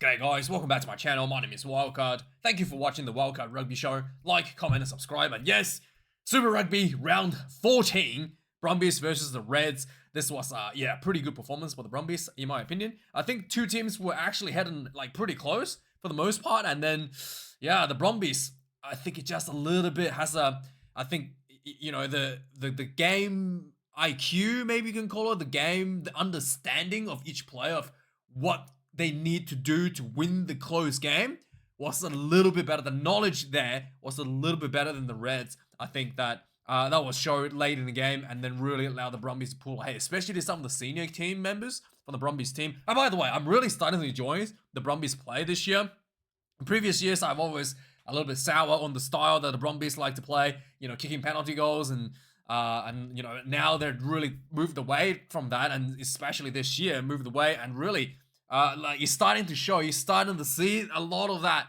G'day guys, welcome back to my channel. My name is Wildkard. Thank you for watching the Wildkard Rugby Show. Like, comment, and subscribe. And yes, Super Rugby round 14, Brumbies versus the Reds. This was pretty good performance for the Brumbies, in my opinion. I think two teams were actually heading pretty close for the most part, and then the Brumbies, I think it just a little bit has the game IQ, maybe you can call it, the understanding of each player of what they need to do to win the close game was a little bit better. The knowledge there was a little bit better than the Reds. I think that that was showed late in the game and then really allowed the Brumbies to pull ahead, especially to some of the senior team members from the Brumbies team. And by the way, I'm really starting to enjoy the Brumbies play this year. In previous years, I've always a little bit sour on the style that the Brumbies like to play, kicking penalty goals and now they're really moved away from that, and especially this year moved away and really you're starting to see a lot of that,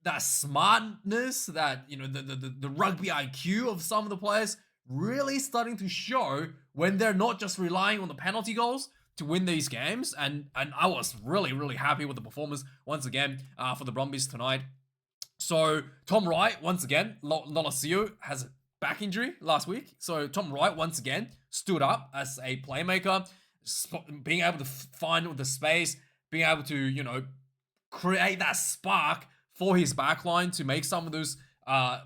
that smartness, that the rugby IQ of some of the players really starting to show when they're not just relying on the penalty goals to win these games. And I was really happy with the performance once again for the Brumbies tonight. So Tom Wright once again, Lolosio has a back injury last week, so Tom Wright once again stood up as a playmaker, being able to find the space, being able to, create that spark for his backline to make some of those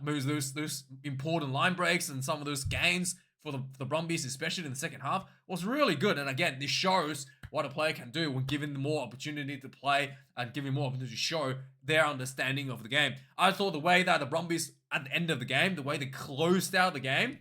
moves, those important line breaks and some of those gains for the Brumbies, especially in the second half, was really good. And again, this shows what a player can do when given more opportunity to play and given more opportunity to show their understanding of the game. I thought the way that the Brumbies, at the end of the game, the way they closed out the game,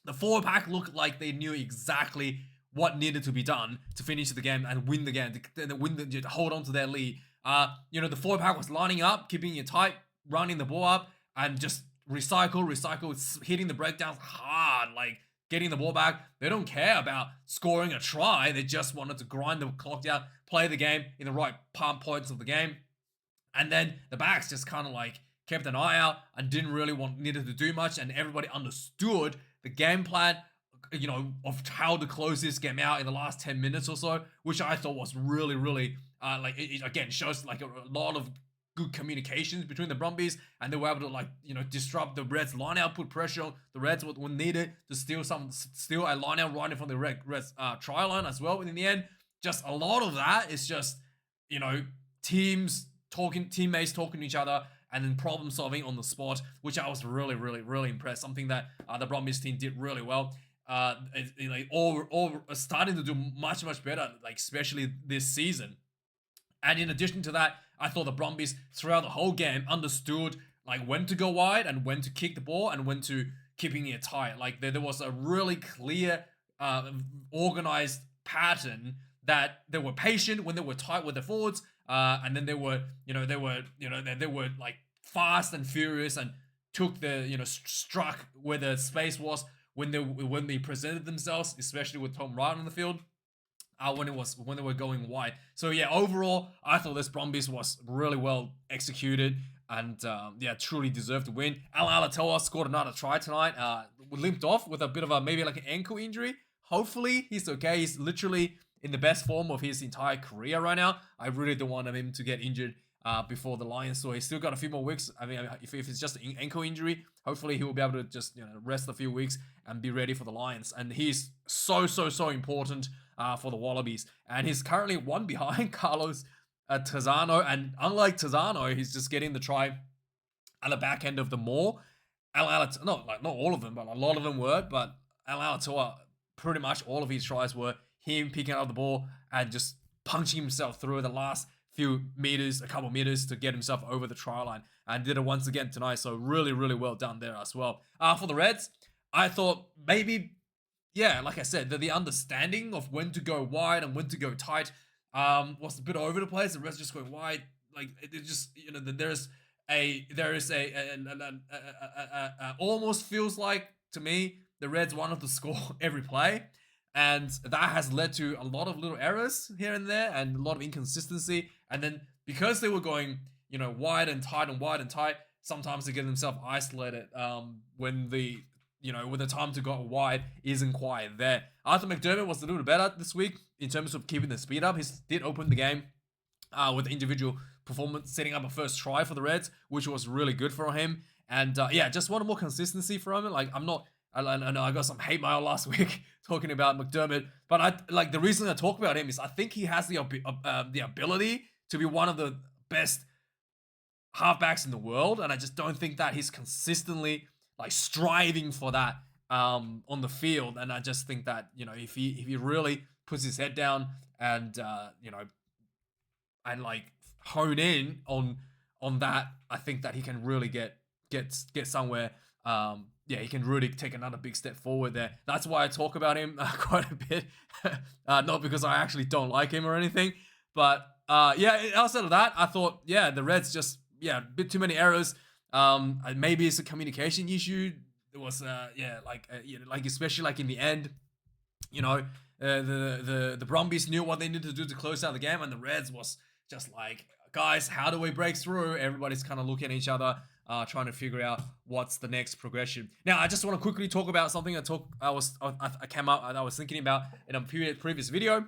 the forward pack looked like they knew exactly what needed to be done to finish the game and win the game, to hold on to their lead. The forward pack was lining up, keeping it tight, running the ball up, and just recycle, hitting the breakdowns hard, like getting the ball back. They don't care about scoring a try. They just wanted to grind the clock down, play the game in the right points of the game. And then the backs just kind of kept an eye out and didn't really needed to do much. And everybody understood the game plan, of how to close this game out in the last 10 minutes or so, which I thought was really, it again shows a lot of good communications between the Brumbies, and they were able to disrupt the Reds line out, put pressure on the Reds when needed to steal a line out right in front of the Reds try line as well. And in the end, just a lot of that is just teammates talking to each other and then problem solving on the spot, which I was really impressed. Something that the Brumbies team did really well. All starting to do much better, especially this season. And in addition to that, I thought the Brumbies throughout the whole game understood when to go wide and when to kick the ball and when to keeping it tight. There was a really clear, organized pattern that they were patient when they were tight with the forwards, and then they were fast and furious and took struck where the space was when they presented themselves, especially with Tom Wright on the field. When they were going wide. So yeah, overall, I thought this Brumbies was really well executed and truly deserved to win. Alan Alatoa scored another try tonight. Limped off with a bit of an ankle injury. Hopefully he's okay. He's literally in the best form of his entire career right now. I really don't want him to get injured before the Lions, so he's still got a few more weeks. I mean, if it's just an ankle injury, hopefully he will be able to just rest a few weeks and be ready for the Lions. And he's so important for the Wallabies, and he's currently one behind Carlos Tazano. And unlike Tazano, he's just getting the try at the back end of the maul. Not all of them, but a lot of them were. But Alatoa, pretty much all of his tries were him picking up the ball and just punching himself through the last a couple meters to get himself over the try line, and did it once again tonight. So really well done there as well. For the Reds, I thought maybe, like I said, the understanding of when to go wide and when to go tight was a bit over the place. The Reds just going wide, it just there is almost feels like to me the Reds wanted to score every play. And that has led to a lot of little errors here and there and a lot of inconsistency. And then because they were going, wide and tight, sometimes they get themselves isolated when the time to go wide isn't quite there. Arthur McDermott was a little better this week in terms of keeping the speed up. He did open the game with the individual performance, setting up a first try for the Reds, which was really good for him. And yeah, just wanted more consistency from him. Like, I'm not, I know I got some hate mail last week talking about McDermott, but the reason I talk about him is I think he has the ability to be one of the best halfbacks in the world, and I just don't think that he's consistently like striving for that on the field. And I just think that, you know, if he really puts his head down and you know, and like hone in on that, I think that he can really get somewhere. Yeah, he can really take another big step forward there. That's why I talk about him quite a bit. Not because I actually don't like him or anything, but yeah, outside of that, I thought, yeah, the Reds just, yeah, a bit too many errors. Maybe it's a communication issue. There was, yeah, like especially like in the end, you know, the Brumbies knew what they needed to do to close out the game, and the Reds was just like, guys, how do we break through? Everybody's kind of looking at each other, trying to figure out what's the next progression. Now, I just want to quickly talk about something I was thinking about in a previous video.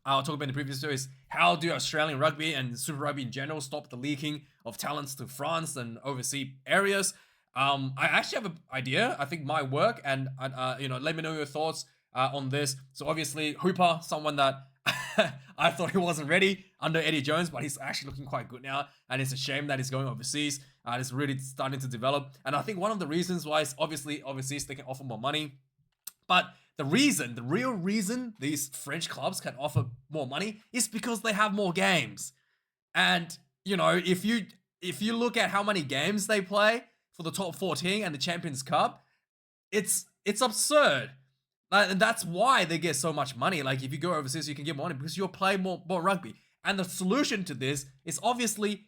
I'll talk about in the previous video is how do Australian rugby and Super Rugby in general stop the leaking of talents to France and overseas areas. I actually have an idea. I think might work, and you know, let me know your thoughts on this. So obviously, Hooper, someone that I thought he wasn't ready under Eddie Jones, but he's actually looking quite good now, and it's a shame that he's going overseas. It's really starting to develop, and I think one of the reasons why is obviously overseas they can offer more money, but the real reason these French clubs can offer more money is because they have more games. And, you know, if you look at how many games they play for the top 14 and the Champions Cup, it's absurd. And that's why they get so much money. Like, if you go overseas, you can get more money because you're playing more rugby. And the solution to this is obviously,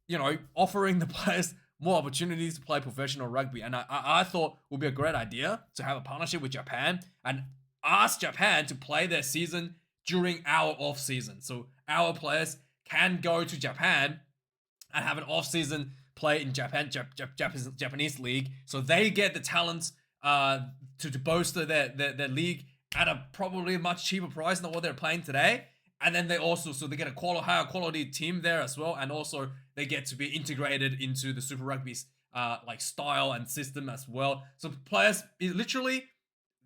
you know, offering the players more opportunities to play professional rugby. And I thought it would be a great idea to have a partnership with Japan and ask Japan to play their season during our off season. So our players can go to Japan and have an off season play in Japanese league. So they get the talents to bolster their league at a probably much cheaper price than what they're playing today. And then they get a higher quality team there as well, and also they get to be integrated into the Super Rugby's like style and system as well. So players, literally,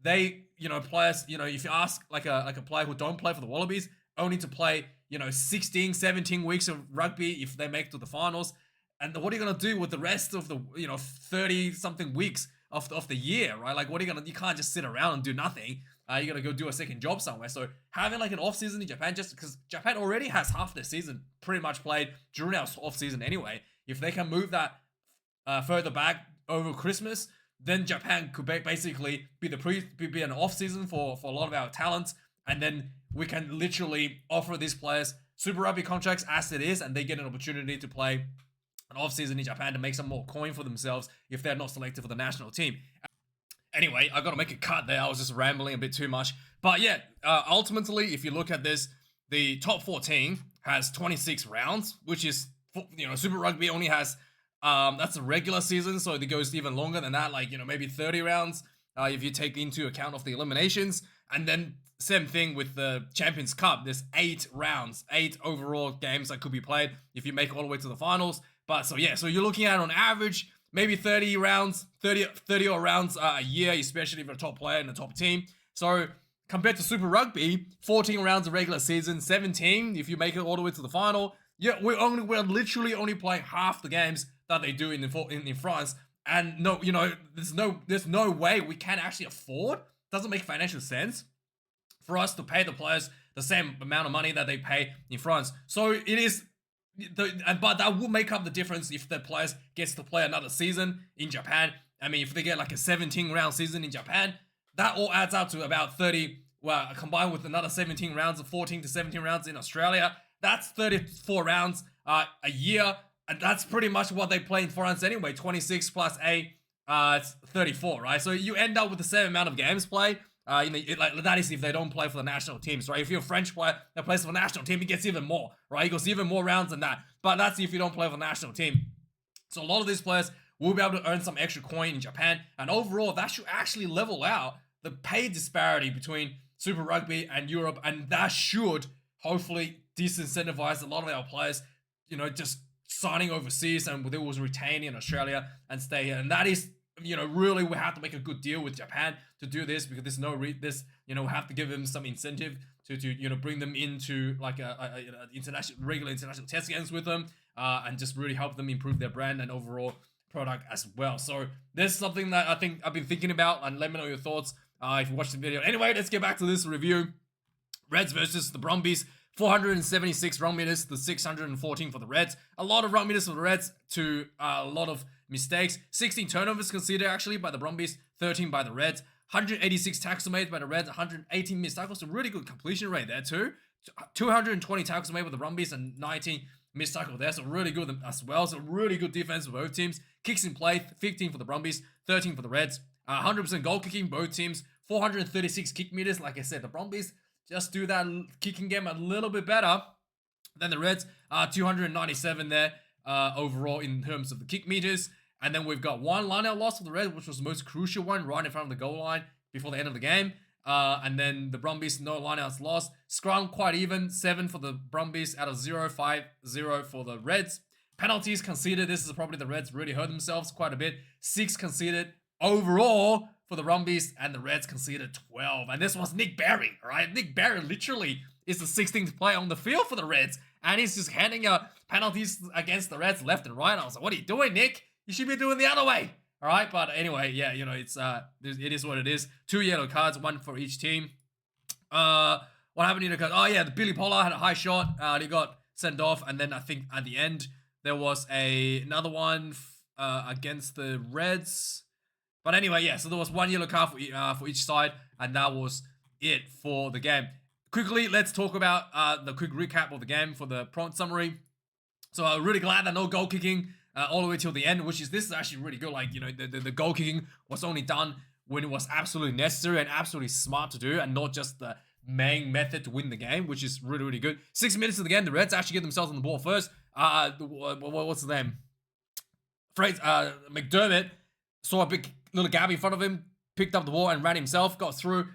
players, you know, if you ask like a player who don't play for the Wallabies, only to play, you know, 16, 17 weeks of rugby if they make to the finals. And what are you gonna do with the rest of the, you know, 30 something weeks of the year, right? Like, you can't just sit around and do nothing. You gotta go do a second job somewhere. So having like an off season in Japan, just because Japan already has half their season pretty much played during our off season anyway. If they can move that further back over Christmas, then Japan could basically be an off season for a lot of our talents, and then we can literally offer these players Super Rugby contracts as it is, and they get an opportunity to play an off season in Japan to make some more coin for themselves if they're not selected for the national team. Anyway, I got to make a cut there. I was just rambling a bit too much. But yeah, ultimately, if you look at this, the top 14 has 26 rounds, which is, you know, Super Rugby only has, that's a regular season, so it goes even longer than that, like, you know, maybe 30 rounds if you take into account of the eliminations. And then same thing with the Champions Cup. There's 8 rounds, 8 overall games that could be played if you make it all the way to the finals. But so yeah, so you're looking at on average, maybe 30 rounds, 30 odd rounds a year, especially if you're a top player in the top team. So compared to Super Rugby, 14 rounds of regular season, 17 if you make it all the way to the final. Yeah, we're literally only playing half the games that they do in France. And no, you know, there's no way we can actually afford. Doesn't make financial sense for us to pay the players the same amount of money that they pay in France. So it is. But that will make up the difference if the players gets to play another season in Japan. I mean, if they get like a 17 round season in Japan, that all adds up to about 30. Well, combined with another 17 rounds of 14 to 17 rounds in Australia, that's 34 rounds a year, and that's pretty much what they play in France anyway. 26 plus 8, it's 34, right? So you end up with the same amount of games played. You know, like that is if they don't play for the national teams, right? If you're a French player that plays for the national team, he gets even more, right? He goes even more rounds than that. But that's if you don't play for the national team. So a lot of these players will be able to earn some extra coin in Japan, and overall, that should actually level out the pay disparity between Super Rugby and Europe, and that should hopefully disincentivized a lot of our players, just signing overseas, and they was retaining in Australia and stay here. And that is, really we have to make a good deal with Japan to do this, because there's no we have to give them some incentive to bring them into like a regular international test games with them, and just really help them improve their brand and overall product as well. So this is something that I think I've been thinking about, and let me know your thoughts if you watched the video. Anyway, let's get back to this review. Reds versus the Brumbies. 476 run meters to 614 for the Reds. A lot of run meters for the Reds to a lot of mistakes. 16 turnovers conceded actually by the Brumbies, 13 by the Reds. 186 tackles made by the Reds, 118 missed tackles. A really good completion rate there too. 220 tackles made by the Brumbies and 19 missed tackles there. So really good as well. So really good defense for both teams. Kicks in play, 15 for the Brumbies, 13 for the Reds. 100% goal kicking, both teams. 436 kick meters. Like I said, the Brumbies just do that kicking game a little bit better than the Reds. 297 there overall in terms of the kick meters. And then we've got one line-out loss for the Reds, which was the most crucial one, right in front of the goal line before the end of the game. And then the Brumbies, no line-outs lost. Scrum quite even, 7 for the Brumbies out of 0, 5-0 for the Reds. Penalties conceded, this is probably the Reds really hurt themselves quite a bit. 6 conceded overall for the Brumbies, and the Reds conceded 12. And this was Nick Berry, right? Nick Berry literally is the 16th player on the field for the Reds, and he's just handing out penalties against the Reds left and right. I was like, what are you doing, Nick? You should be doing the other way. All right, but anyway, yeah, it is what it is. 2 yellow cards, 1 for each team. What happened in the card? Oh yeah, the Billy Pollard had a high shot. He got sent off, and then I think at the end there was another one against the Reds. But anyway, yeah, so there was 1 yellow card for each side, and that was it for the game. Quickly, let's talk about the quick recap of the game for the prompt summary. So I'm really glad that no goal kicking all the way till the end, this is actually really good. Like, the goal kicking was only done when it was absolutely necessary and absolutely smart to do, and not just the main method to win the game, which is really, really good. 6 minutes of the game, the Reds actually get themselves on the ball first. What's the name? McDermott saw a big little gap in front of him, picked up the ball and ran himself, got through,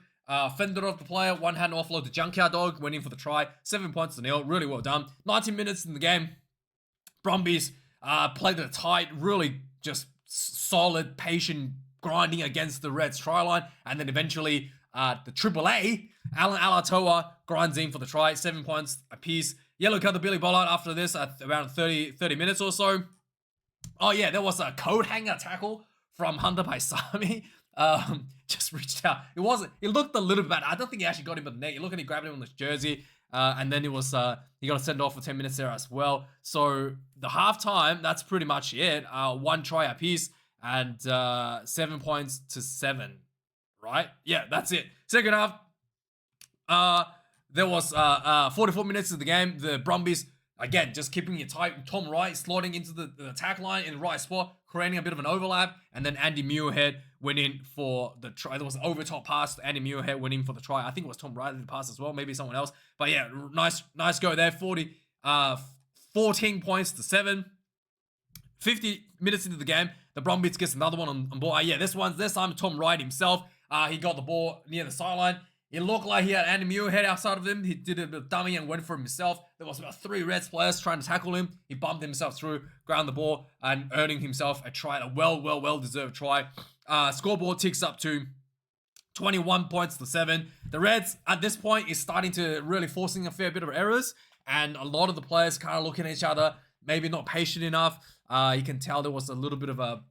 fended off the player, one-hand offload the Junkyard Dog, went in for the try, 7 points to nil, really well done. 19 minutes in the game, Brumbies played it tight, really just solid, patient grinding against the Reds try line, and then eventually the AAA, Alan Alatoa grinds in for the try, 7 points apiece. Yellow card to Billy Pollard after this at around 30 minutes or so. Oh yeah, there was a coat hanger tackle from Hunter Paisami. Just reached out. It looked a little bit bad. I don't think he actually got him in the neck. You look and he grabbed him on his jersey. And then he got sent off for 10 minutes there as well. So the halftime, that's pretty much it. 1 try apiece and 7 points to 7. Right? Yeah, that's it. Second half, there was 44 minutes of the game. The Brumbies, again, just keeping it tight. Tom Wright slotting into the attack line in the right spot, creating a bit of an overlap, and then Andy Muirhead went in for the try. There was an over top pass. Andy Muirhead went in for the try. I think it was Tom Wright that passed as well, maybe someone else. But yeah, nice go there. 14 points to 7. 50 minutes into the game, the Brumbies gets another one on board. Yeah, this time Tom Wright himself. He got the ball near the sideline. It looked like he had Andy Muirhead outside of him. He did a bit of dummy and went for himself. There was about 3 Reds players trying to tackle him. He bumped himself through, ground the ball, and earning himself a try, a well-deserved try. Scoreboard ticks up to 21 points to 7. The Reds, at this point, is starting to really forcing a fair bit of errors, and a lot of the players kind of looking at each other, maybe not patient enough. You can tell there was a little bit of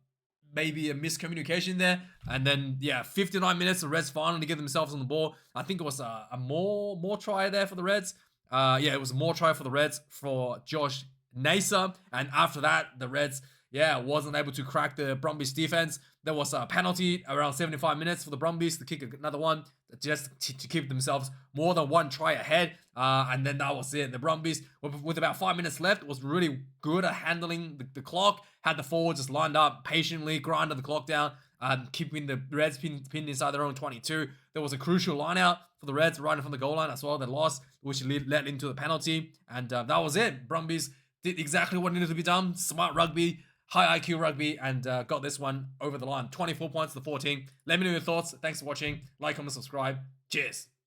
maybe a miscommunication there. And then, yeah, 59 minutes, the Reds finally get themselves on the ball. I think it was a more try there for the Reds. Yeah, it was a more try for the Reds for Josh Naser. And after that, the Reds, wasn't able to crack the Brumbies defense. There was a penalty around 75 minutes for the Brumbies to kick another one just to keep themselves more than 1 try ahead. And then that was it. The Brumbies, with about 5 minutes left, was really good at handling the clock. Had the forwards just lined up patiently, grinded the clock down, keeping the Reds pinned inside their own 22. There was a crucial line out for the Reds right in front of the goal line as well. They lost, which led into the penalty. And that was it. Brumbies did exactly what needed to be done. Smart rugby, high IQ rugby, and got this one over the line. 24 points to 14. Let me know your thoughts. Thanks for watching. Like, comment, subscribe. Cheers.